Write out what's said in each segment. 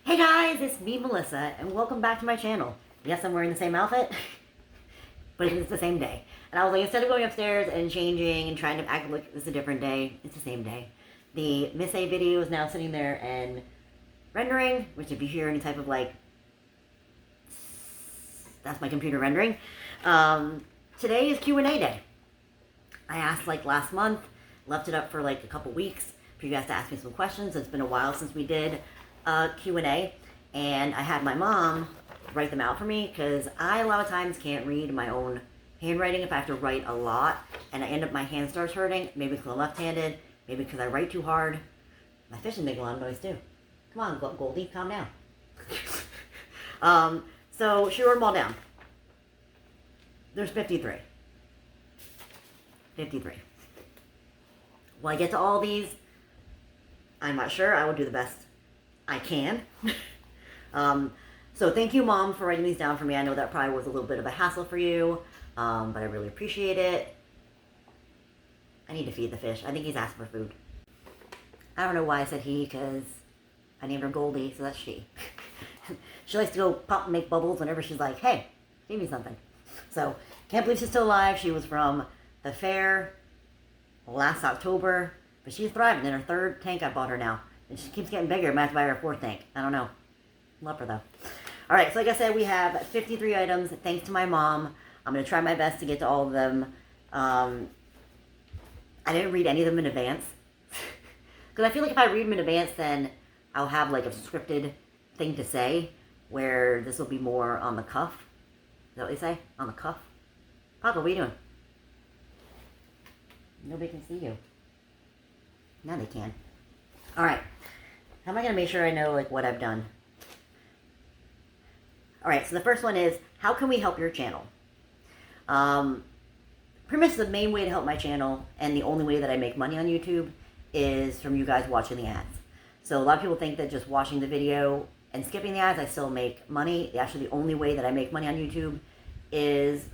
Hey guys, it's me, Melissa, and welcome back to my channel. Yes, I'm wearing the same outfit, but it's the same day. And I was like, instead of going upstairs and changing and trying to act like it's a different day, it's the same day. The Miss A video is now sitting there and rendering, which if you hear any type of like, that's my computer rendering. Today is Q&A day. I asked like last month, left it up for like a couple weeks for you guys to ask me some questions. It's been a while since we did Q&A, and I had my mom write them out for me because I a lot of times can't read my own handwriting if I have to write a lot, and I end up my hand starts hurting, maybe because I'm left-handed, maybe because I write too hard. My fish is making a lot of noise too. Come on, Goldie, calm down. So she wrote them all down. There's 53. 53. Will I get to all these? I'm not sure. I will do the best I can. So thank you, Mom, for writing these down for me. I know that probably was a little bit of a hassle for you, but I really appreciate it. I need to feed the fish. I think he's asking for food. I don't know why I said he, because I named her Goldie, so that's she. She likes to go pop and make bubbles whenever she's like, hey, feed me something. So, can't believe she's still alive. She was from the fair last October, but she's thriving. In her third tank I bought her now. And she keeps getting bigger. I might have to buy her a fourth tank. I don't know. Love her though. Alright, so like I said, we have 53 items. Thanks to my mom. I'm going to try my best to get to all of them. I didn't read any of them in advance. Because I feel like if I read them in advance, then I'll have like a scripted thing to say, where this will be more on the cuff. Is that what they say? On the cuff? Paco, what are you doing? Nobody can see you. Now they can. Alright. How am I going to make sure I know like what I've done? Alright, so the first one is, how can we help your channel? Pretty much the main way to help my channel, and the only way that I make money on YouTube, is from you guys watching the ads. So a lot of people think that just watching the video and skipping the ads, I still make money. Actually, the only way that I make money on YouTube is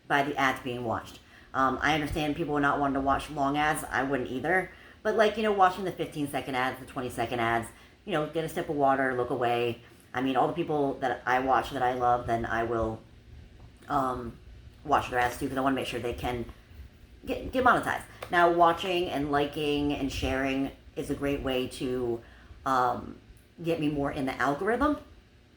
by the ads being watched. I understand people are not wanting to watch long ads. I wouldn't either. But like, you know, watching the 15-second ads, the 20-second ads, you know, get a sip of water, look away. I mean, all the people that I watch that I love, then I will watch their ads too, because I want to make sure they can get monetized. Now, watching and liking and sharing is a great way to get me more in the algorithm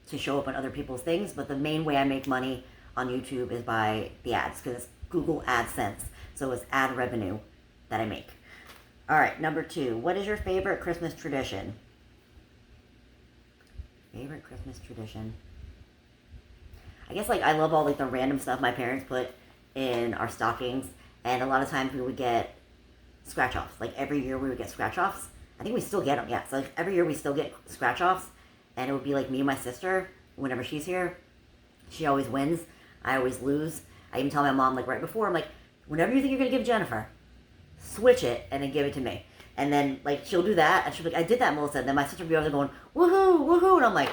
to show up on other people's things. But the main way I make money on YouTube is by the ads, because it's Google AdSense. So it's ad revenue that I make. All right, number 2. What is your favorite Christmas tradition? Favorite Christmas tradition? I guess like I love all like the random stuff my parents put in our stockings, and a lot of times we would get scratch-offs. Like every year we would get scratch-offs. I think we still get them, yeah. So like every year we still get scratch-offs, and it would be like me and my sister, whenever she's here, she always wins. I always lose. I even tell my mom like right before, I'm like, whenever you think you're going to give Jennifer, switch it and then give it to me. And then like she'll do that, and she'll be like, I did that, Melissa. And then my sister will be over there going, woohoo, woohoo. And I'm like,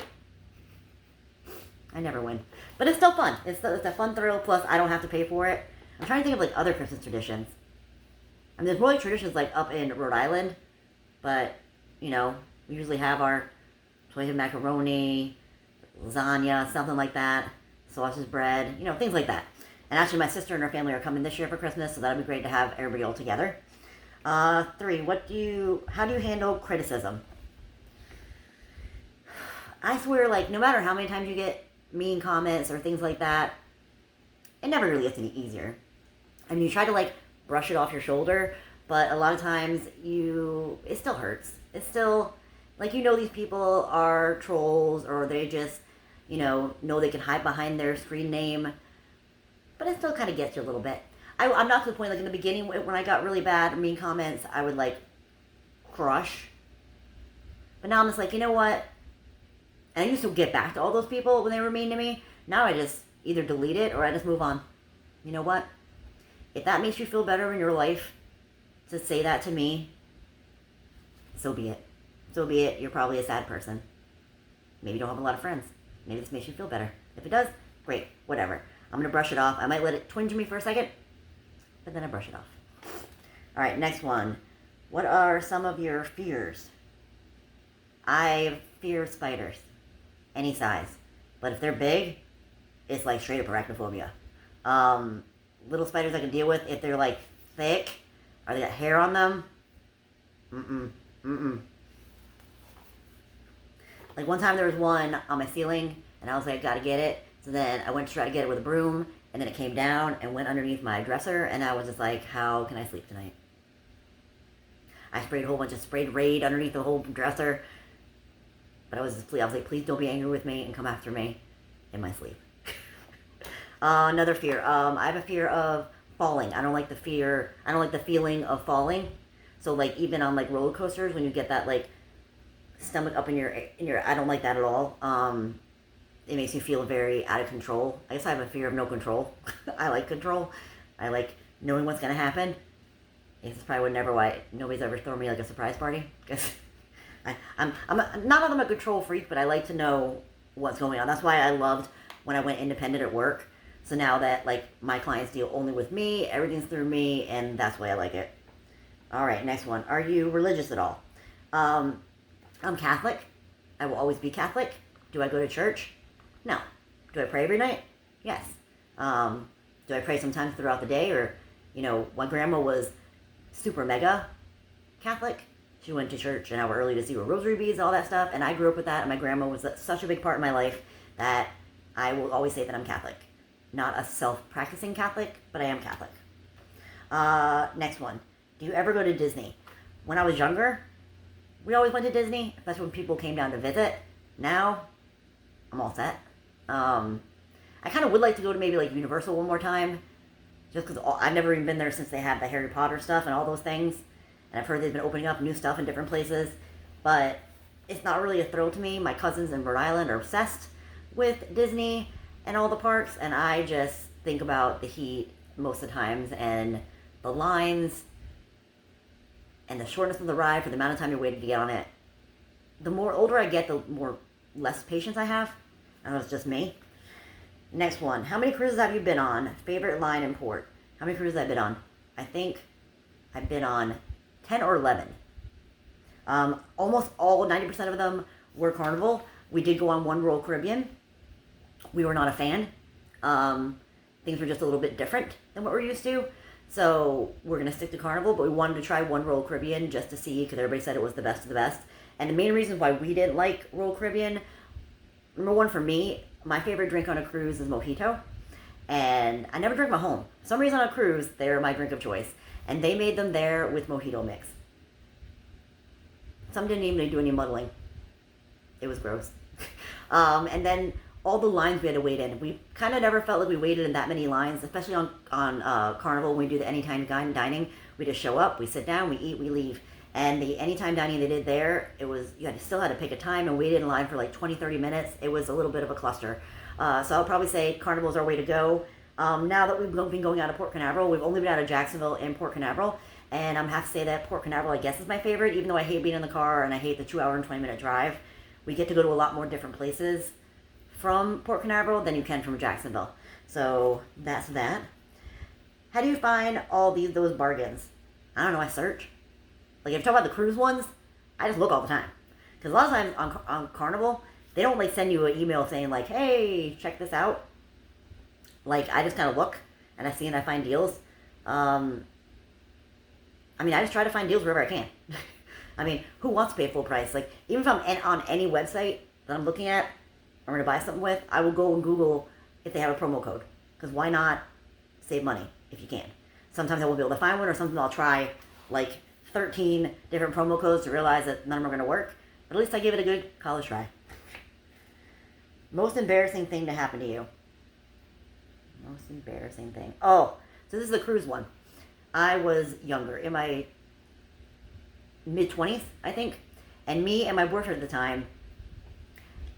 I never win. But it's still fun. It's a fun thrill, plus I don't have to pay for it. I'm trying to think of like other Christmas traditions. I mean, there's more like traditions like up in Rhode Island, but, you know, we usually have our tomato macaroni, lasagna, something like that, sausage bread, you know, things like that. And actually my sister and her family are coming this year for Christmas, so that'll be great to have everybody all together. 3, how do you handle criticism? I swear, like, no matter how many times you get mean comments or things like that, it never really gets any easier. I mean, you try to, like, brush it off your shoulder, but a lot of times it still hurts. It's still, like, you know these people are trolls, or they just, you know they can hide behind their screen name, but it still kind of gets you a little bit. I'm not to the point, like, in the beginning, when I got really bad mean comments, I would, like, crush. But now I'm just like, you know what? And I used to get back to all those people when they were mean to me. Now I just either delete it or I just move on. You know what? If that makes you feel better in your life to say that to me, so be it. So be it. You're probably a sad person. Maybe you don't have a lot of friends. Maybe this makes you feel better. If it does, great. Whatever. I'm going to brush it off. I might let it twinge me for a second, but then I brush it off. All right, next one. What are some of your fears? I fear spiders. any size. But if they're big, it's like straight up arachnophobia. Little spiders I can deal with. If they're like thick or they got hair on them, Like one time there was one on my ceiling and I was like, gotta get it. So then I went to try to get it with a broom and then it came down and went underneath my dresser and I was just like, how can I sleep tonight? I sprayed a whole bunch of sprayed Raid underneath the whole dresser. But I was like, please don't be angry with me and come after me in my sleep. Another fear. I have a fear of falling. I don't like the feeling of falling. So like even on like roller coasters, when you get that like stomach up in your, I don't like that at all. It makes me feel very out of control. I guess I have a fear of no control. I like control. I like knowing what's gonna happen. This is probably never why nobody's ever thrown me like a surprise party. Because I'm not that I'm a control freak, but I like to know what's going on. That's why I loved when I went independent at work. So now that like my clients deal only with me, everything's through me, and that's why I like it. All right, next one. Are you religious at all? I'm Catholic. I will always be Catholic. Do I go to church? No. Do I pray every night? Yes. Do I pray sometimes throughout the day? Or, you know, my grandma was super mega Catholic. She went to church an hour early to see her rosary beads, all that stuff, and I grew up with that, and my grandma was such a big part of my life that I will always say that I'm Catholic. Not a self-practicing Catholic, but I am Catholic. Next one. Do you ever go to Disney? When I was younger, we always went to Disney, especially when people came down to visit. Now, I'm all set. I kind of would like to go to maybe like Universal one more time, just because I've never even been there since they had the Harry Potter stuff and all those things. And I've heard they've been opening up new stuff in different places. But it's not really a thrill to me. My cousins in Rhode Island are obsessed with Disney and all the parks. And I just think about the heat most of the times and the lines and the shortness of the ride for the amount of time you're waiting to get on it. The more older I get, the more less patience I have. I don't know, it's just me. Next one. How many cruises have you been on? Favorite line in port? How many cruises have I been on? I think I've been on 10 or 11. Almost all, 90% of them were Carnival. We did go on one Royal Caribbean. We were not a fan. Things were just a little bit different than what we're used to. So we're going to stick to Carnival, but we wanted to try one Royal Caribbean just to see, because everybody said it was the best of the best. And the main reason why we didn't like Royal Caribbean, number one for me, my favorite drink on a cruise is mojito. And I never drink them at home. For some reason on a cruise, they're my drink of choice. And they made them there with mojito mix. Some didn't even do any muddling. It was gross. And then all the lines we had to wait in. We kind of never felt like we waited in that many lines, especially on Carnival when we do the anytime dining. We just show up, we sit down, we eat, we leave. And the anytime dining they did there, it was, you still had to pick a time and wait in line for like 20, 30 minutes. It was a little bit of a cluster. So I'll probably say Carnival's our way to go. Now that we've been going out of Port Canaveral, we've only been out of Jacksonville and Port Canaveral. And I'm have to say that Port Canaveral, I guess, is my favorite, even though I hate being in the car and I hate the 2 hour and 20 minute drive. We get to go to a lot more different places from Port Canaveral than you can from Jacksonville. So that's that. How do you find all those bargains? I don't know, I search. Like, if you talk about the cruise ones, I just look all the time. Because a lot of times on Carnival, they don't, like, send you an email saying, like, hey, check this out. Like, I just kind of look, and I see and I find deals. I mean, I just try to find deals wherever I can. I mean, who wants to pay full price? Like, even if I'm on any website that I'm looking at, I'm going to buy something with, I will go and Google if they have a promo code. Because why not save money if you can? Sometimes I won't be able to find one, or sometimes I'll try, like, 13 different promo codes to realize that none of them are going to work. But at least I give it a good college try. Most embarrassing thing to happen to you? Most embarrassing thing. Oh, so this is the cruise one. I was younger, in my mid-20s, I think. And me and my boyfriend at the time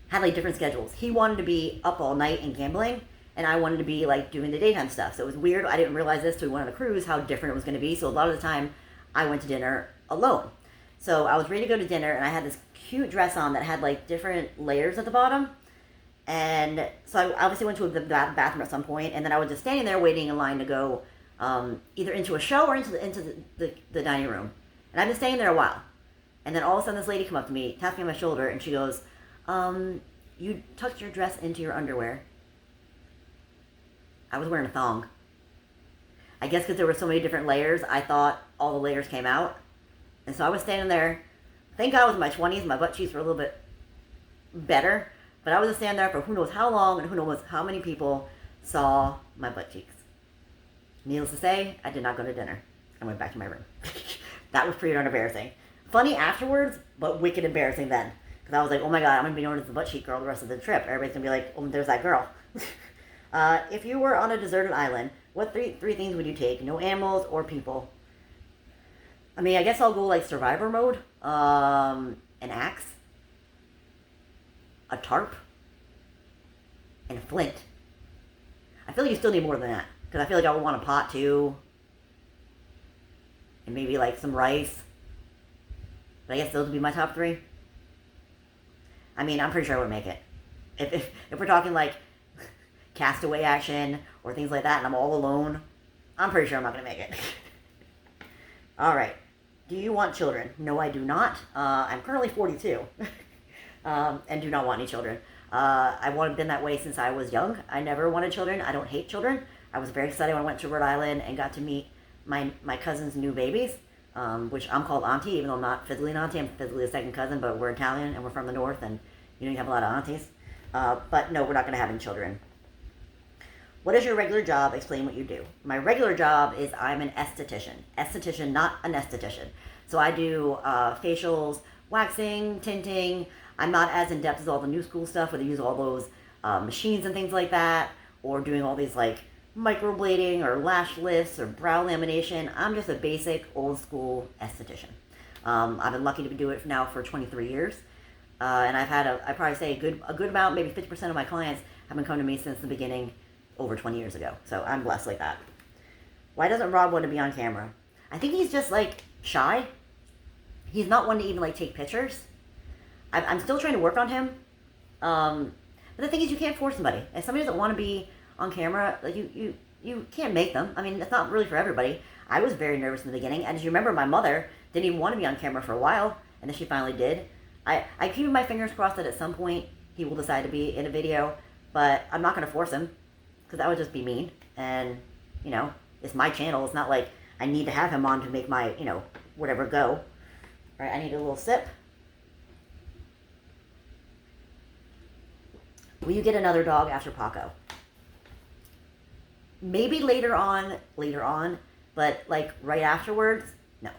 had, like, different schedules. He wanted to be up all night and gambling, and I wanted to be, like, doing the daytime stuff. So it was weird. I didn't realize this till we went on a cruise, how different it was going to be. So a lot of the time, I went to dinner alone. So I was ready to go to dinner, and I had this cute dress on that had, like, different layers at the bottom. And so I obviously went to the bathroom at some point, and then I was just standing there waiting in line to go either into a show or into the dining room. And I've been staying there a while. And then all of a sudden this lady came up to me, tapped me on my shoulder, and she goes, You tucked your dress into your underwear. I was wearing a thong. I guess because there were so many different layers, I thought all the layers came out. And so I was standing there. Thank God I was in my 20s. My butt cheeks were a little bit better. But I was just standing there for who knows how long and who knows how many people saw my butt cheeks. Needless to say, I did not go to dinner. I went back to my room. That was pretty darn embarrassing. Funny afterwards, but wicked embarrassing then. Because I was like, oh my God, I'm going to be known as the butt cheek girl the rest of the trip. Everybody's going to be like, oh, there's that girl. If you were on a deserted island, what three things would you take? No animals or people. I mean, I guess I'll go like survivor mode. An axe. A tarp. And a flint. I feel like you still need more than that. Because I feel like I would want a pot too. And maybe like some rice. But I guess those would be my top three. I mean, I'm pretty sure I would make it. If we're talking like castaway action or things like that and I'm all alone, I'm pretty sure I'm not going to make it. Alright. Do you want children? No, I do not. I'm currently 42. And do not want any children. I've been that way since I was young. I never wanted children. I don't hate children. I was very excited when I went to Rhode Island and got to meet my cousin's new babies, which I'm called auntie, even though I'm not physically an auntie. I'm physically a second cousin, but we're Italian and we're from the north, and you have a lot of aunties. But no, we're not going to have any children. What is your regular job? Explain what you do. My regular job is I'm an esthetician. Esthetician, not an esthetician. So I do facials, waxing, tinting. I'm not as in-depth as all the new school stuff where they use all those machines and things like that, or doing all these like microblading or lash lifts or brow lamination. I'm just a basic old school esthetician. I've been lucky to do it now for 23 years. And I've had I probably say a good amount, maybe 50% of my clients have been coming to me since the beginning over 20 years ago. So I'm blessed like that. Why doesn't Rob want to be on camera? I think he's just like shy. He's not one to even like take pictures. I'm still trying to work on him. But the thing is, you can't force somebody. If somebody doesn't want to be on camera, like you can't make them. I mean, it's not really for everybody. I was very nervous in the beginning. And as you remember, my mother didn't even want to be on camera for a while. And then she finally did. I keep my fingers crossed that at some point he will decide to be in a video. But I'm not going to force him. Because that would just be mean. And, it's my channel. It's not like I need to have him on to make my, whatever go. All right, I need a little sip. Will you get another dog after Paco? Maybe later on, but like right afterwards, no.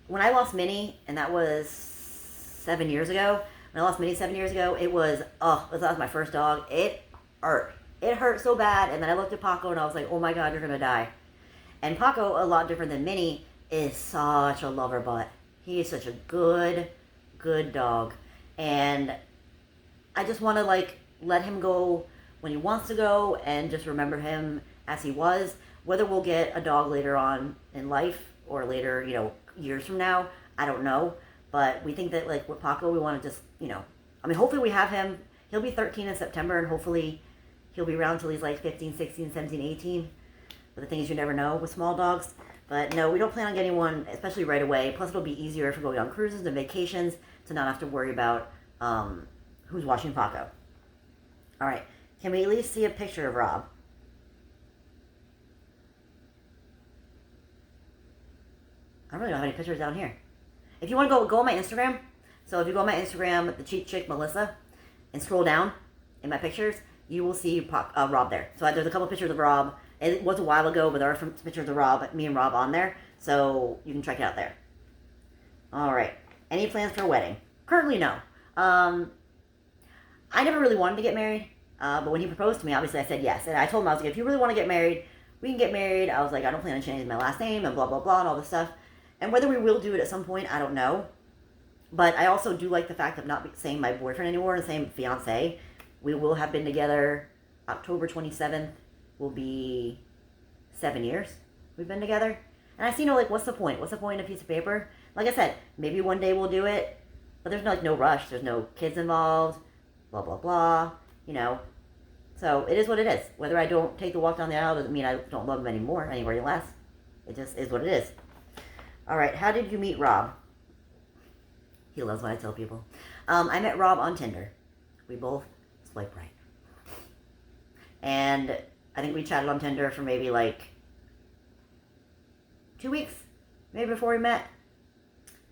When I lost Minnie, and that was 7 years ago, when I lost Minnie 7 years ago, that was my first dog. It hurt. It hurt so bad, and then I looked at Paco, and I was like, oh my God, you're gonna die. And Paco, a lot different than Minnie, is such a lover butt. He is such a good dog. And I just want to like let him go when he wants to go and just remember him as he was. Whether we'll get a dog later on in life or later, years from now, I don't know. But we think that like with Paco, we want to just, hopefully we have him. He'll be 13 in September, and hopefully he'll be around until he's like 15, 16, 17, 18. But the thing is, you never know with small dogs. But no, we don't plan on getting one, especially right away. Plus, it'll be easier if we're going on cruises and vacations to not have to worry about who's watching Paco. All right. Can we at least see a picture of Rob? I really don't have any pictures down here. If you want to go on my Instagram. So if you go on my Instagram, the Cheap Chick Melissa, and scroll down in my pictures, you will see Rob there. So there's a couple pictures of Rob. It was a while ago, but there are some pictures of Rob, me and Rob on there. So you can check it out there. All right. Any plans for a wedding? Currently, no. I never really wanted to get married. But when he proposed to me, obviously I said yes. And I told him, I was like, if you really want to get married, we can get married. I was like, I don't plan on changing my last name and blah, blah, blah, and all this stuff. And whether we will do it at some point, I don't know. But I also do like the fact of not saying my boyfriend anymore and saying fiance. We will have been together. October 27th will be 7 years we've been together. And I see what's the point? What's the point of a piece of paper? Like I said, maybe one day we'll do it. But there's no rush. There's no kids involved. Blah, blah, blah. So it is what it is. Whether I don't take the walk down the aisle doesn't mean I don't love him anymore, any less. It just is what it is. All right, how did you meet Rob? He loves what I tell people. I met Rob on Tinder. We both swipe right. And I think we chatted on Tinder for maybe like 2 weeks, maybe before we met.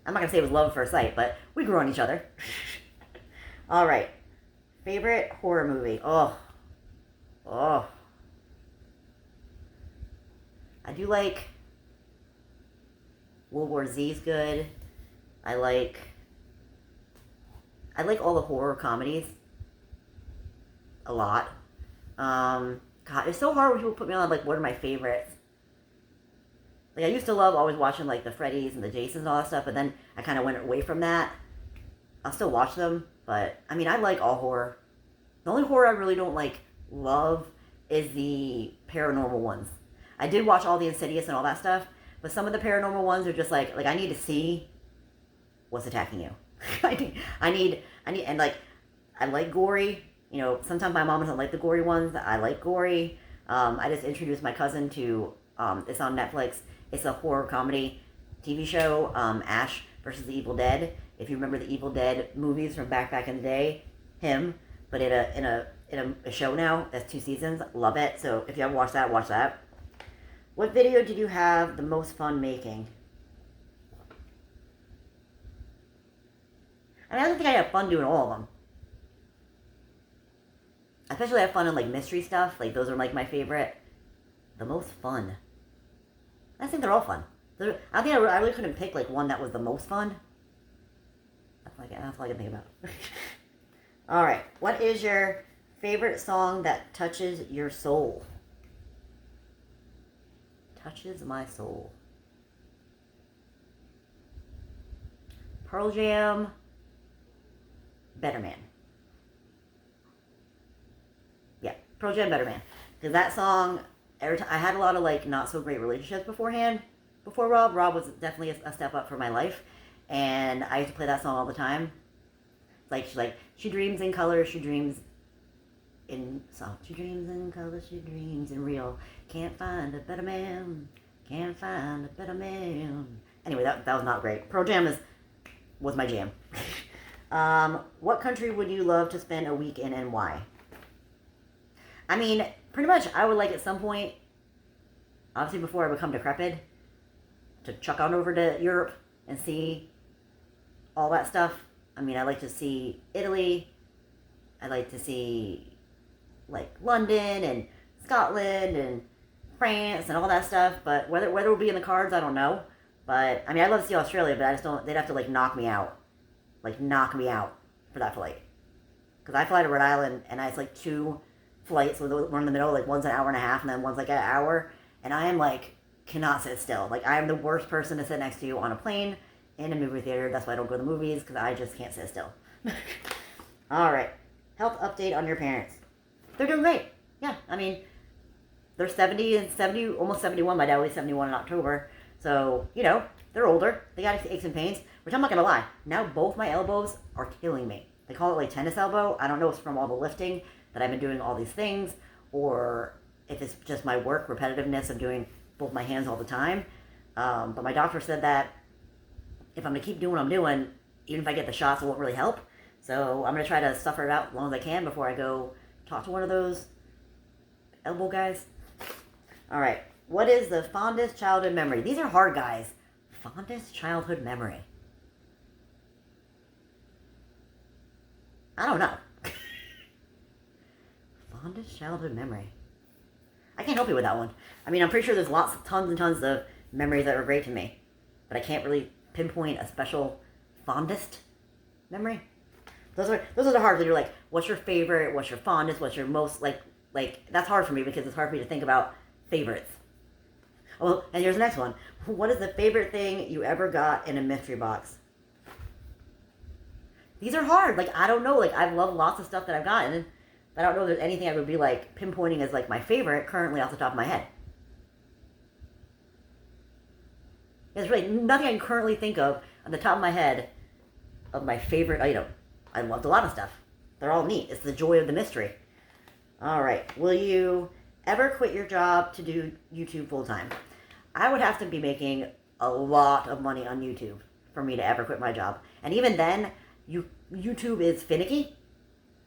I'm not going to say it was love at first sight, but we grew on each other. All right. Favorite horror movie? Oh. I do like World War Z's good. I like all the horror comedies a lot. God, it's so hard when people put me on, like, what are my favorites? Like, I used to love always watching, like, the Freddys and the Jasons and all that stuff, but then I kind of went away from that. I'll still watch them, but, I mean, I like all horror. The only horror I really don't, like, love is the paranormal ones. I did watch all the Insidious and all that stuff, but some of the paranormal ones are just, like I need to see what's attacking you. I need, and, like, I like gory. You know, sometimes my mom doesn't like the gory ones. I like gory. I just introduced my cousin to, it's on Netflix. It's a horror comedy TV show, Ash versus the Evil Dead. If you remember the Evil Dead movies from back in the day, him, but in a show now, that's 2 seasons. Love it. So if you haven't watched that, watch that. What video did you have the most fun making? I mean, I don't think I have fun doing all of them. Especially I have fun in, like, mystery stuff. Like, those are, like, my favorite. The most fun. I think they're all fun. I think I really couldn't pick, like, one that was the most fun. That's all I can think about. Alright. What is your favorite song that touches your soul? Touches my soul. Pearl Jam. Better Man. Yeah, Pearl Jam, Better Man. Because that song, every time I had a lot of, like, not so great relationships beforehand. Before Rob was definitely a step up for my life, and I used to play that song all the time. She's like, she dreams in color, she dreams in song. She dreams in color, she dreams in real. Can't find a better man. Can't find a better man. Anyway, that was not great. Pearl Jam was my jam. What country would you love to spend a week in, and why? I mean, pretty much I would like at some point, obviously before I become decrepit, to chuck on over to Europe and see all that stuff. I mean, I like to see Italy. I like to see, like, London and Scotland and France and all that stuff. But whether it will be in the cards, I don't know. But, I mean, I'd love to see Australia, but I just don't, they'd have to, like, knock me out. Like, knock me out for that flight. Because I fly to Rhode Island, and it's, like, 2 flights. So we're in the middle, like, one's an hour and a half, and then one's, like, an hour. And I am, like, cannot sit still. Like, I am the worst person to sit next to you on a plane, in a movie theater. That's why I don't go to the movies, because I just can't sit still. Alright. Health update on your parents. They're doing great. Yeah, I mean, they're 70 and 70, almost 71. My dad was 71 in October. So, you know, they're older. They got aches and pains, which I'm not going to lie. Now both my elbows are killing me. They call it, like, tennis elbow. I don't know if it's from all the lifting that I've been doing all these things, or if it's just my work repetitiveness of doing both my hands all the time. But my doctor said that if I'm going to keep doing what I'm doing, even if I get the shots, it won't really help. So I'm going to try to suffer it out as long as I can before I go talk to one of those elbow guys. All right. What is the fondest childhood memory? These are hard, guys. Fondest childhood memory. I don't know. Fondest childhood memory. I can't help you with that one. I mean, I'm pretty sure there's tons and tons of memories that were great to me, but I can't really pinpoint a special fondest memory. Those are the hard. You're like, what's your favorite? What's your fondest? What's your most like? That's hard for me because it's hard for me to think about favorites. Oh, and here's the next one. What is the favorite thing you ever got in a mystery box? These are hard. Like, I don't know. Like, I've loved lots of stuff that I've gotten, but I don't know if there's anything I would be, like, pinpointing as, like, my favorite currently off the top of my head. There's really nothing I can currently think of on the top of my head of my favorite item. I loved a lot of stuff. They're all neat. It's the joy of the mystery. All right. Will you ever quit your job to do YouTube full-time? I would have to be making a lot of money on YouTube for me to ever quit my job. And even then, YouTube is finicky.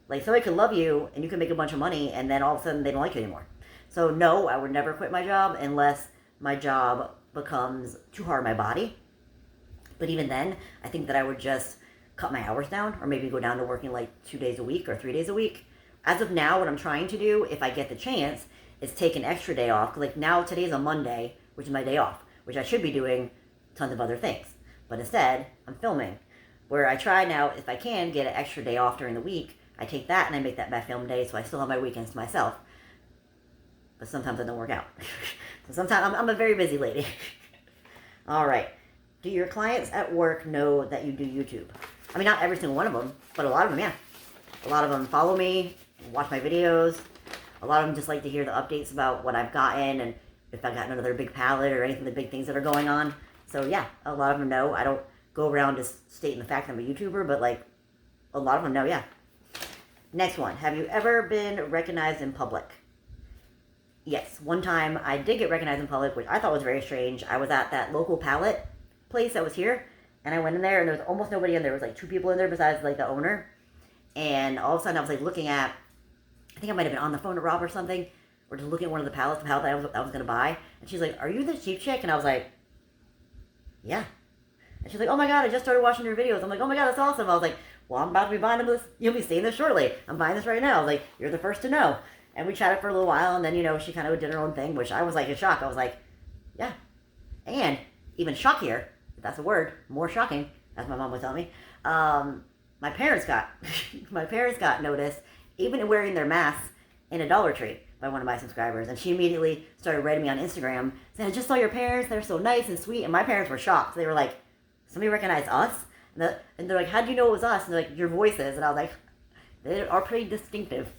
Like, somebody could love you and you can make a bunch of money, and then all of a sudden they don't like you anymore. So no, I would never quit my job unless my job becomes too hard on my body. But even then, I think that I would just cut my hours down, or maybe go down to working like 2 days a week or 3 days a week. As of now, what I'm trying to do, if I get the chance, is take an extra day off. Like, now today's a Monday, which is my day off, which I should be doing tons of other things. But instead, I'm filming. Where I try now, if I can, get an extra day off during the week, I take that and I make that my film day, so I still have my weekends to myself. But sometimes it don't work out. So sometimes I'm a very busy lady. All right. Do your clients at work know that you do YouTube? I mean, not every single one of them, but a lot of them, yeah. A lot of them follow me, watch my videos. A lot of them just like to hear the updates about what I've gotten and if I've gotten another big palette or anything, the big things that are going on. So yeah, a lot of them know. I don't go around just stating the fact that I'm a YouTuber, but like, a lot of them know, yeah. Next one. Have you ever been recognized in public? Yes. One time I did get recognized in public, which I thought was very strange. I was at that local palette place that was here, and I went in there and there was almost nobody in there. There was like 2 people in there besides like the owner. And all of a sudden I was like looking at, I think I might have been on the phone to Rob or something, or just looking at one of the palettes, that I was going to buy. And she's like, "Are you the cheap chick?" And I was like, "Yeah." And she's like, "Oh my God, I just started watching your videos." I'm like, "Oh my God, that's awesome." I was like, "Well, I'm about to be buying this. You'll be seeing this shortly. I'm buying this right now." I was like, "You're the first to know." And we chatted for a little while, and then, you know, she kind of did her own thing, which I was like in shock. I was like, yeah. And even shockier, if that's a word, more shocking, as my mom would tell me, my parents got noticed, even wearing their masks, in a Dollar Tree by one of my subscribers. And she immediately started writing me on Instagram saying, "I just saw your parents. They're so nice and sweet." And my parents were shocked. They were like, "Somebody recognized us?" And they're like, "How do you know it was us?" And they're like, "Your voices." And I was like, "They are pretty distinctive."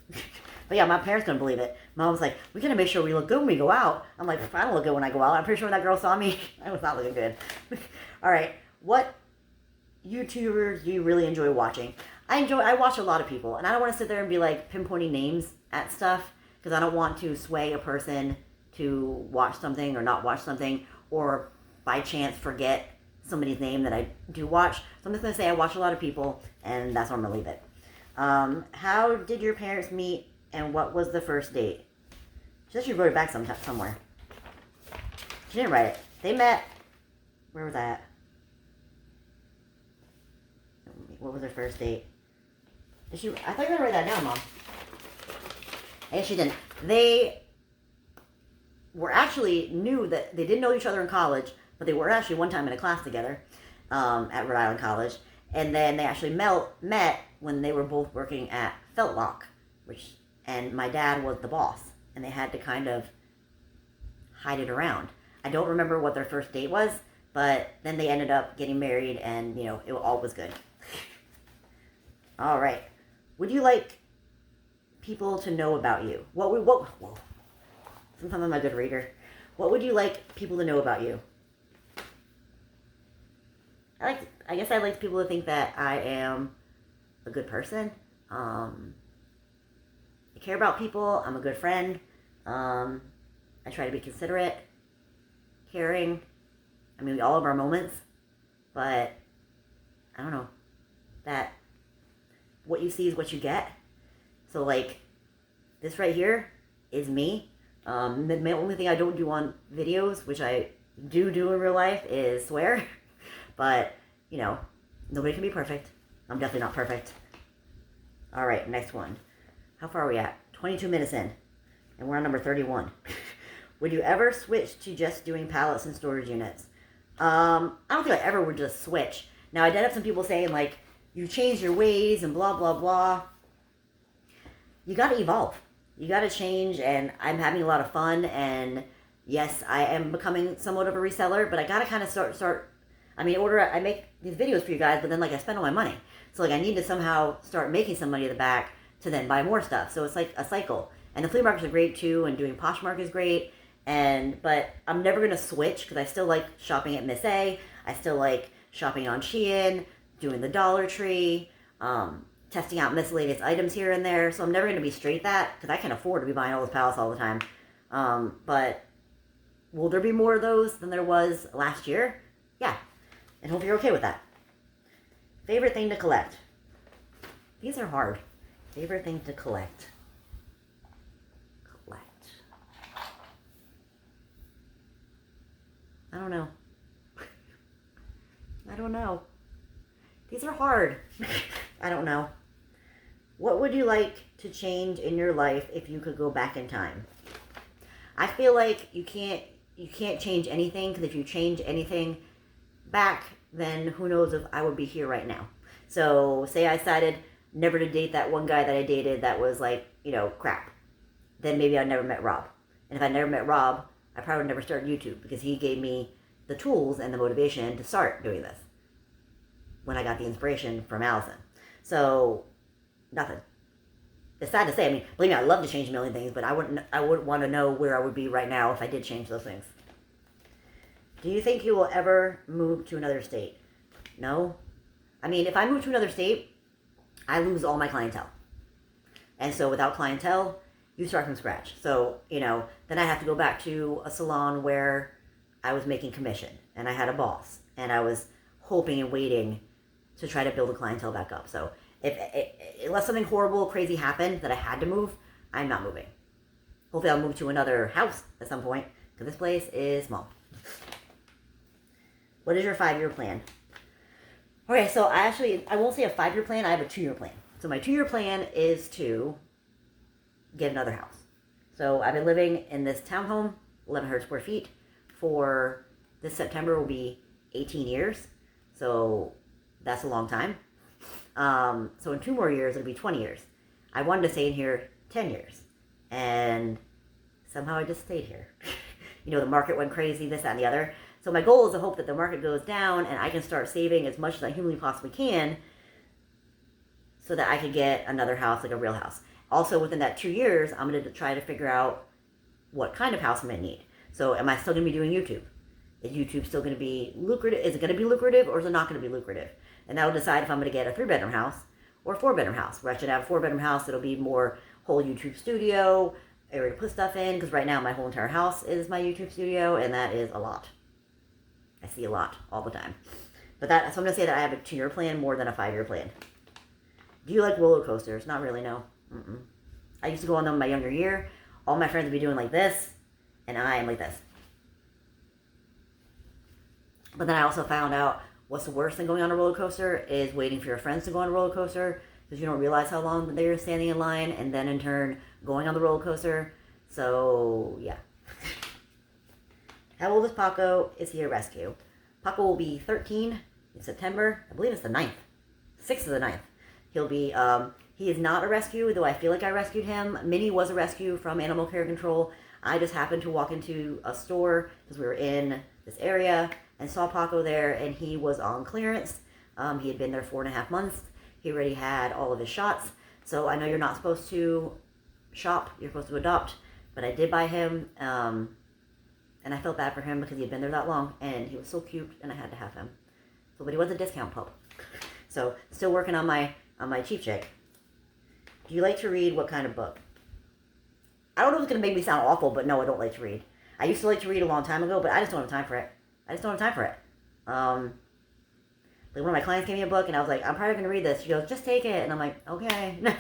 But yeah, my parents couldn't believe it. Mom was like, "We gotta make sure we look good when we go out." I'm like, "I don't look good when I go out." I'm pretty sure when that girl saw me, I was not looking good. All right, what YouTubers do you really enjoy watching? I watch a lot of people, and I don't want to sit there and be like pinpointing names at stuff, because I don't want to sway a person to watch something or not watch something, or by chance forget somebody's name that I do watch. So I'm just going to say I watch a lot of people, and that's where I'm going to leave it. How did your parents meet, and what was the first date? She said she wrote it back somewhere. She didn't write it. They met, where was that? What was their first date? I thought you were going to write that down, Mom. I guess she didn't. They were actually knew that they didn't know each other in college, but they were actually one time in a class together at Rhode Island College. And then they actually met when they were both working at Feltlock, and my dad was the boss, and they had to kind of hide it around. I don't remember what their first date was, but then they ended up getting married, and, you know, it all was good. All right. Would you like people to know about you? Whoa. Sometimes I'm a good reader. What would you like people to know about you? I guess I'd like people to think that I am a good person. I care about people. I'm a good friend. I try to be considerate, caring. I mean, we all have our moments, but I don't know, that what you see is what you get. So, like, this right here is me. The only thing I don't do on videos, which I do in real life, is swear. But, you know, nobody can be perfect. I'm definitely not perfect. All right, next one. How far are we at? 22 minutes in. And we're on number 31. Would you ever switch to just doing pallets and storage units? I don't think I ever would just switch. Now, I did have some people saying, like, you changed your ways and blah, blah, blah. You got to evolve. You got to change, and I'm having a lot of fun, and yes, I am becoming somewhat of a reseller, but I got to kind of start, I mean, I make these videos for you guys, but then, like, I spend all my money. So, like, I need to somehow start making some money at the back to then buy more stuff. So it's like a cycle. And the flea markets are great, too, and doing Poshmark is great, but I'm never going to switch, because I still like shopping at Miss A. I still like shopping on Shein, doing the Dollar Tree, testing out miscellaneous items here and there. So I'm never going to be straight that, because I can't afford to be buying all those pallets all the time. But will there be more of those than there was last year? Yeah. And hope you're okay with that. Favorite thing to collect? These are hard. Favorite thing to collect. I don't know. I don't know. These are hard. I don't know. What would you like to change in your life if you could go back in time? I feel like you can't change anything, because if you change anything back, then who knows if I would be here right now. So say I decided never to date that one guy that I dated that was like, crap. Then maybe I never met Rob. And if I never met Rob, I probably never started YouTube, because he gave me the tools and the motivation to start doing this when I got the inspiration from Allison. So, nothing. It's sad to say. I mean, believe me, I'd love to change a million things, but I wouldn't want to know where I would be right now if I did change those things. Do you think you will ever move to another state? No. I mean, if I move to another state, I lose all my clientele. And so without clientele, you start from scratch. So, then I have to go back to a salon where I was making commission and I had a boss and I was hoping and waiting to try to build a clientele back up. So unless something horrible, crazy happened that I had to move, I'm not moving. Hopefully I'll move to another house at some point, because this place is small. What is your 5-year plan? Okay, so I won't say a 5-year plan, I have a 2-year plan. So my 2-year plan is to get another house. So I've been living in this townhome, 1,100 square feet, for this September will be 18 years. So that's a long time. So in 2 more years, it'll be 20 years. I wanted to stay in here 10 years. And somehow I just stayed here. The market went crazy, this, that, and the other. So my goal is to hope that the market goes down and I can start saving as much as I humanly possibly can so that I could get another house, like a real house. Also, within that 2 years, I'm going to try to figure out what kind of house I'm going to need. So am I still going to be doing YouTube? Is YouTube still going to be lucrative? Is it going to be lucrative, or is it not going to be lucrative? And that will decide if I'm going to get a 3-bedroom house or a 4-bedroom house. Where I should have a 4-bedroom house, it'll be more whole YouTube studio, area to put stuff in, because right now my whole entire house is my YouTube studio, and that is a lot. I see a lot all the time. So I'm going to say that I have a 2-year plan more than a 5-year plan. Do you like roller coasters? Not really, no. I used to go on them in my younger year. All my friends would be doing like this, and I am like this. But then I also found out what's worse than going on a roller coaster is waiting for your friends to go on a roller coaster, because you don't realize how long they're standing in line, and then in turn going on the roller coaster. So yeah. How old is Paco? Is he a rescue? Paco will be 13 in September. I believe it's the 9th. 6th of the 9th. He'll be, he is not a rescue, though I feel like I rescued him. Minnie was a rescue from Animal Care Control. I just happened to walk into a store because we were in this area and saw Paco there, and he was on clearance. He had been there 4.5 months. He already had all of his shots. So I know you're not supposed to shop, you're supposed to adopt, but I did buy him, and I felt bad for him because he had been there that long, and he was so cute, and I had to have him. So, but he was a discount pup. So, still working on my cheap chick. Do you like to read? What kind of book? I don't know if it's going to make me sound awful, but no, I don't like to read. I used to like to read a long time ago, but I just don't have time for it. Like one of my clients gave me a book, and I was like, I'm probably going to read this. She goes, just take it. And I'm like, okay. And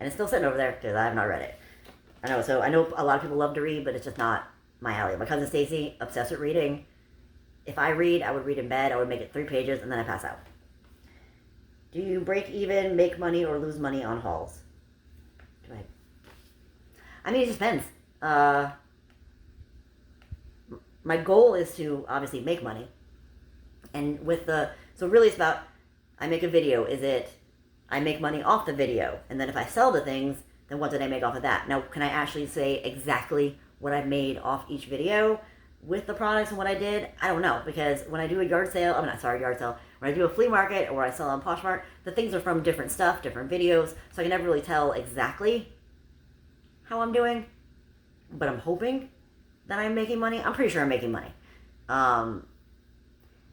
it's still sitting over there because I have not read it. I know, so I know a lot of people love to read, but it's just not my alley. My cousin Stacy, obsessed with reading. If I read, I would read in bed. I would make it 3 pages, and then I pass out. Do you break even, make money, or lose money on hauls? I mean, it just depends. My goal is to obviously make money. And so really it's about, I make a video. Is it, I make money off the video. And then if I sell the things, then what did I make off of that? Now, can I actually say exactly what I made off each video with the products and what I did? I don't know, because when I do a yard sale, when I do a flea market or I sell on Poshmark, the things are from different stuff, different videos, so I can never really tell exactly how I'm doing, but I'm hoping that I'm making money. I'm pretty sure I'm making money.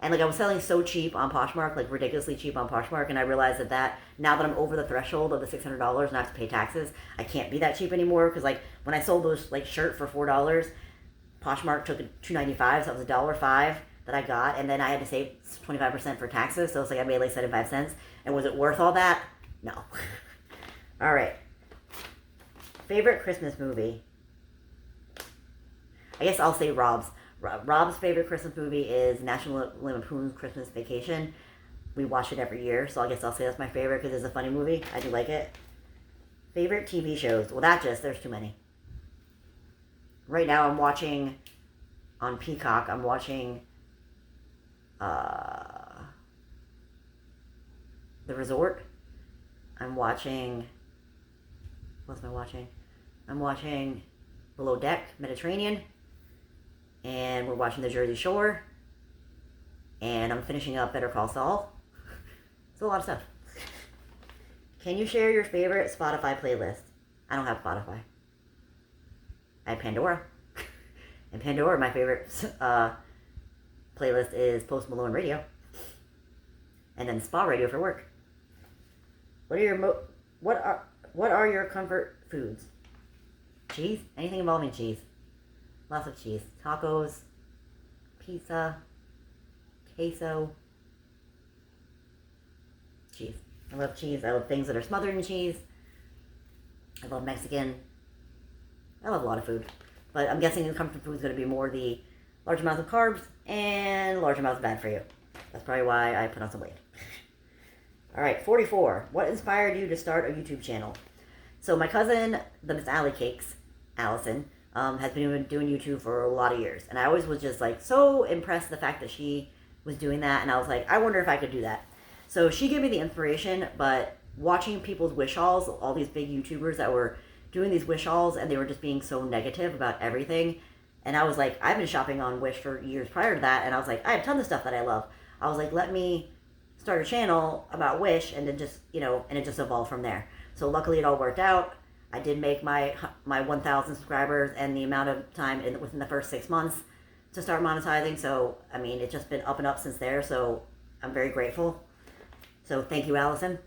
And like I was selling so cheap on Poshmark, like ridiculously cheap on Poshmark, and I realized that now that I'm over the threshold of the $600 and I have to pay taxes, I can't be that cheap anymore, because like when I sold those like shirt for $4, Poshmark took $2.95, so that was $1.05. that I got, and then I had to save 25% for taxes, so it's like I made like 75 cents. And was it worth all that? No. All right. Favorite Christmas movie? I guess I'll say Rob's. Rob's favorite Christmas movie is National Lampoon's Christmas Vacation. We watch it every year, so I guess I'll say that's my favorite because it's a funny movie. I do like it. Favorite TV shows? Well, there's too many. Right now I'm watching, on Peacock, I'm watching The Resort. I'm watching, what else am I watching? I'm watching Below Deck, Mediterranean. And we're watching The Jersey Shore. And I'm finishing up Better Call Saul. It's a lot of stuff. Can you share your favorite Spotify playlist? I don't have Spotify. I have Pandora. And Pandora, my favorite playlist is Post Malone Radio. And then Spa Radio for work. What are your comfort foods? Cheese? Anything involving cheese. Lots of cheese. Tacos, pizza, queso, cheese. I love cheese. I love things that are smothered in cheese. I love Mexican. I love a lot of food. But I'm guessing the comfort food is going to be more the large amounts of carbs and large amounts of bad for you. That's probably why I put on some weight. All right, 44. What inspired you to start a YouTube channel? So my cousin, the Miss Alley Cakes, Allison, has been doing YouTube for a lot of years. And I always was just like so impressed with the fact that she was doing that. And I was like, I wonder if I could do that. So she gave me the inspiration, but watching people's wish hauls, all these big YouTubers that were doing these wish hauls and they were just being so negative about everything. And I was like, I've been shopping on Wish for years prior to that. And I was like, I have tons of stuff that I love. I was like, let me start a channel about Wish and then just, and it just evolved from there. So luckily it all worked out. I did make my 1,000 subscribers and the amount of time within the first 6 months to start monetizing. So, I mean, it's just been up and up since there. So I'm very grateful. So thank you, Allison.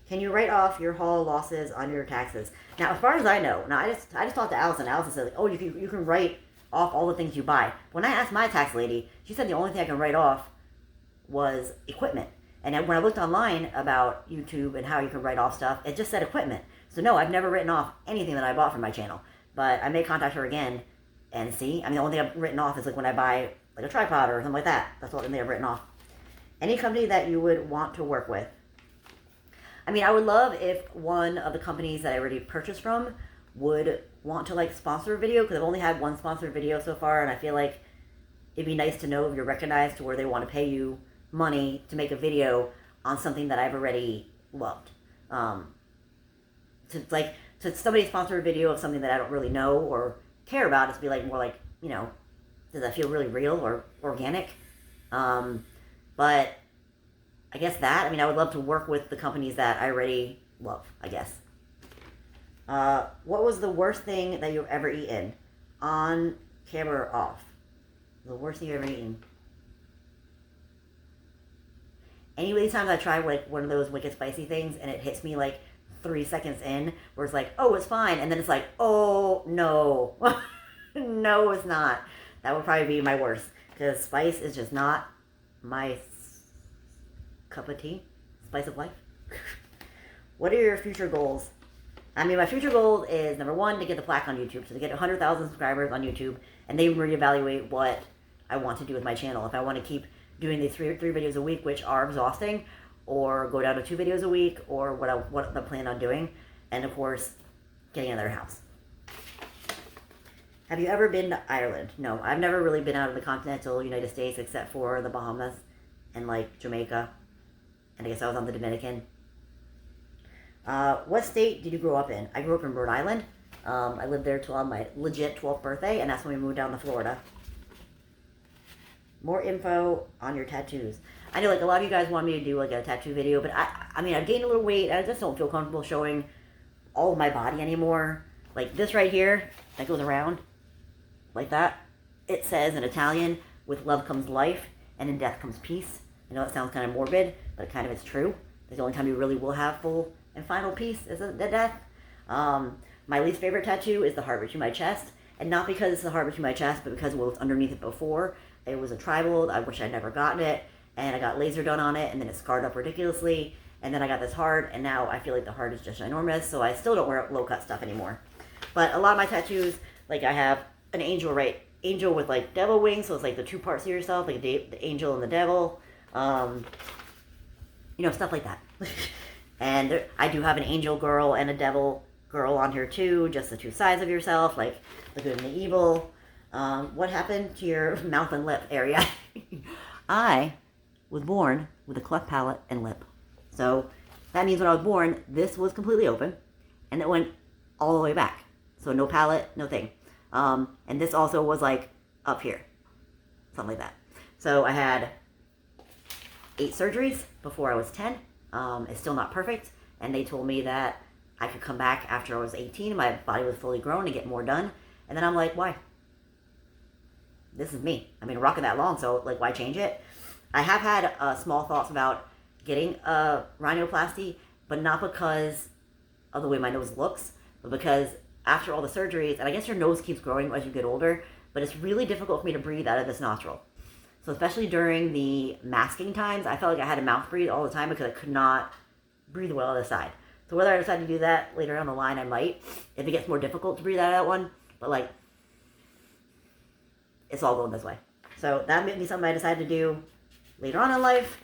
Can you write off your haul losses on your taxes? Now, as far as I know, I just talked to Allison. Allison said, like, oh, you can write off all the things you buy. When I asked my tax lady, she said the only thing I can write off was equipment. And when I looked online about YouTube and how you can write off stuff, it just said equipment. So no, I've never written off anything that I bought from my channel. But I may contact her again and see. I mean, the only thing I've written off is like when I buy like a tripod or something like that. That's the only thing I've written off. Any company that you would want to work with? I mean, I would love if one of the companies that I already purchased from would want to like sponsor a video, because I've only had one sponsored video so far, and I feel like it'd be nice to know if you're recognized to where they want to pay you money to make a video on something that I've already loved. To somebody sponsor a video of something that I don't really know or care about, it's be like more like, does that feel really real or organic? But I guess that, I would love to work with the companies that I already love, I guess. What was the worst thing that you've ever eaten? On camera or off? The worst thing you've ever eaten? Any times I try like one of those wicked spicy things and it hits me like 3 seconds in, where it's like, oh, it's fine. And then it's like, oh, no. No, it's not. That would probably be my worst. Because spice is just not my cup of tea. Spice of life. What are your future goals? My future goal is, number one, to get the plaque on YouTube. So to get 100,000 subscribers on YouTube. And they reevaluate what I want to do with my channel. If I want to keep doing these three videos a week, which are exhausting, or go down to 2 videos a week, or what I plan on doing. And of course, getting another house. Have you ever been to Ireland? No, I've never really been out of the continental United States except for the Bahamas and like Jamaica. And I guess I was on the Dominican. What state did you grow up in? I grew up in Rhode Island. I lived there till my legit 12th birthday, and that's when we moved down to Florida. More info on your tattoos. I know like a lot of you guys want me to do like a tattoo video, but I've gained a little weight. I just don't feel comfortable showing all of my body anymore. Like this right here, that goes around like that. It says in Italian, with love comes life, and in death comes peace. I know it sounds kind of morbid, but kind of it's true. That's the only time you really will have full and final peace is at death. My least favorite tattoo is the heart between my chest. And not because it's hard between my chest, but because what was underneath it before. It was a tribal. I wish I'd never gotten it. And I got laser done on it, and then it scarred up ridiculously. And then I got this heart, and now I feel like the heart is just ginormous, so I still don't wear low-cut stuff anymore. But a lot of my tattoos, like I have an angel, right? Angel with like devil wings, so it's like the two parts of yourself, like the angel and the devil. You know, stuff like that. And there, I do have an angel girl and a devil girl on here too, just the two sides of yourself, like the good and the evil. What happened to your mouth and lip area? I was born with a cleft palate and lip. So that means when I was born, this was completely open, and it went all the way back. So no palate, no thing. And this also was like up here, something like that. So I had 8 surgeries before I was 10. It's still not perfect, and they told me that I could come back after I was 18. My body was fully grown to get more done. And then I'm like, why? This is me. I've been rocking that long, so like, why change it? I have had small thoughts about getting a rhinoplasty, but not because of the way my nose looks, but because after all the surgeries, and I guess your nose keeps growing as you get older, but it's really difficult for me to breathe out of this nostril. So especially during the masking times, I felt like I had to mouth breathe all the time because I could not breathe well on the side. So whether I decide to do that later down the line, I might, if it gets more difficult to breathe out of that one, but like, it's all going this way. So that may be something I decide to do later on in life,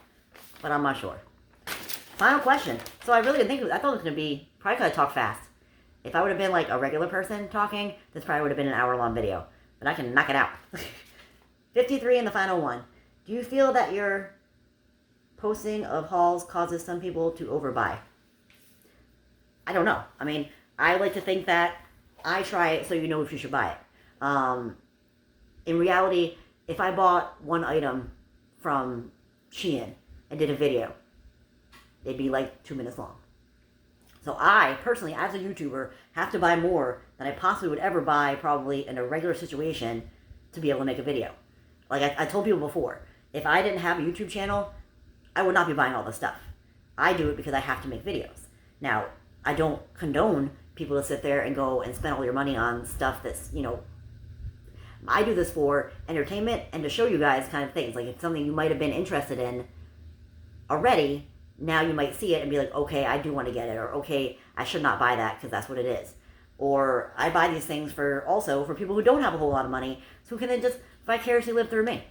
but I'm not sure. Final question. So I really didn't think, I thought it was going to be, probably because I talk fast. If I would have been like a regular person talking, this probably would have been an hour-long video. But I can knock it out. 53 in the final one. Do you feel that your posting of hauls causes some people to overbuy? I don't know. I mean, I like to think that I try it so you know if you should buy it. In reality, if I bought one item from Shein and did a video, it'd be like 2 minutes long. So I, personally, as a YouTuber, have to buy more than I possibly would ever buy probably in a regular situation to be able to make a video. Like I told people before, if I didn't have a YouTube channel, I would not be buying all this stuff. I do it because I have to make videos. Now, I don't condone people to sit there and go and spend all your money on stuff that's, you know, I do this for entertainment and to show you guys kind of things. Like it's something you might have been interested in already. Now you might see it and be like, okay, I do want to get it. Or, okay, I should not buy that because that's what it is. Or I buy these things for people who don't have a whole lot of money, so who can then just vicariously live through me.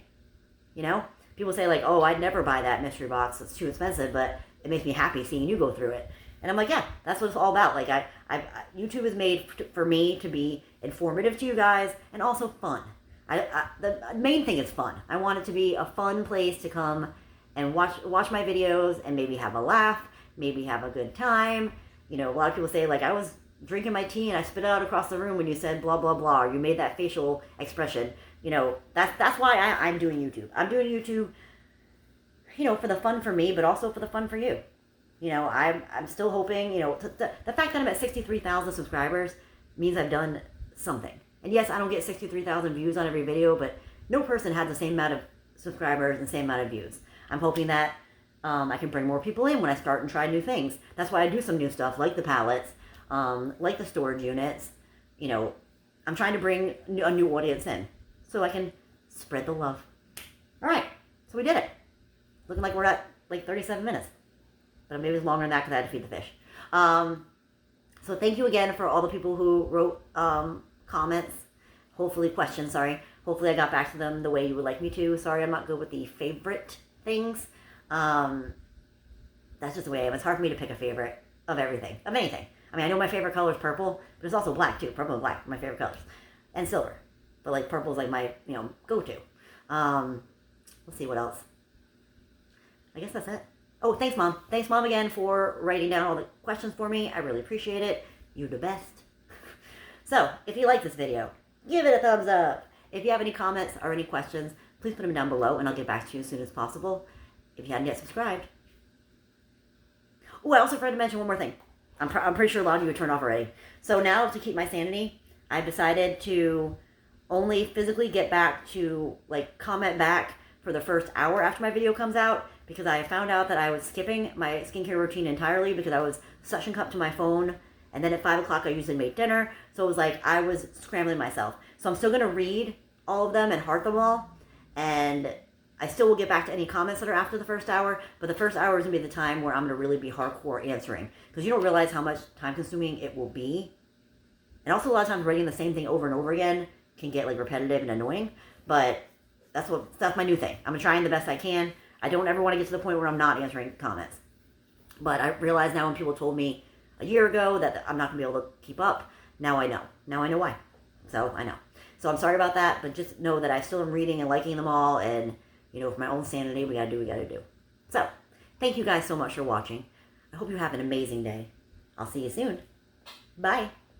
You know? People say like, oh, I'd never buy that mystery box. It's too expensive, but it makes me happy seeing you go through it. And I'm like, yeah, that's what it's all about. Like, YouTube is made for me to be informative to you guys and also fun. The main thing is fun. I want it to be a fun place to come and watch my videos and maybe have a laugh, maybe have a good time. You know, a lot of people say, like, I was drinking my tea and I spit it out across the room when you said blah, blah, blah, or you made that facial expression. You know, that's why I'm doing YouTube. I'm doing YouTube, you know, for the fun for me, but also for the fun for you. You know, I'm still hoping, you know, the fact that I'm at 63,000 subscribers means I've done something. And yes, I don't get 63,000 views on every video, but no person has the same amount of subscribers and the same amount of views. I'm hoping that I can bring more people in when I start and try new things. That's why I do some new stuff, like the palettes, like the storage units. You know, I'm trying to bring a new audience in so I can spread the love. All right, so we did it. Looking like we're at like 37 minutes. But maybe it's longer than that because I had to feed the fish. So thank you again for all the people who wrote comments. Hopefully, questions, sorry. Hopefully I got back to them the way you would like me to. Sorry, I'm not good with the favorite things. That's just the way I am. It's hard for me to pick a favorite of everything, of anything. I mean, I know my favorite color is purple, but it's also black too. Purple and black are my favorite colors. And silver. But like purple is like my, you know, go-to. Let's see what else. I guess that's it. Oh, thanks, Mom. Thanks, Mom, again for writing down all the questions for me. I really appreciate it. You're the best. So, if you like this video, give it a thumbs up. If you have any comments or any questions, please put them down below, and I'll get back to you as soon as possible. If you hadn't yet subscribed. Oh, I also forgot to mention one more thing. I'm pretty sure a lot of you are turned off already. So now, to keep my sanity, I've decided to only physically get back to, like, comment back for the first hour after my video comes out, because I found out that I was skipping my skincare routine entirely because I was suction cupped to my phone, and then at 5 o'clock I usually make dinner, so it was like I was scrambling myself. So I'm still going to read all of them and heart them all. And I still will get back to any comments that are after the first hour. But the first hour is going to be the time where I'm going to really be hardcore answering. Because you don't realize how much time consuming it will be. And also a lot of times writing the same thing over and over again can get like repetitive and annoying. But that's my new thing. I'm trying the best I can. I don't ever want to get to the point where I'm not answering comments. But I realize now when people told me a year ago that I'm not going to be able to keep up, now I know. Now I know why. So I know. So I'm sorry about that, but just know that I still am reading and liking them all. And, you know, for my own sanity, we got to do what we got to do. So, thank you guys so much for watching. I hope you have an amazing day. I'll see you soon. Bye.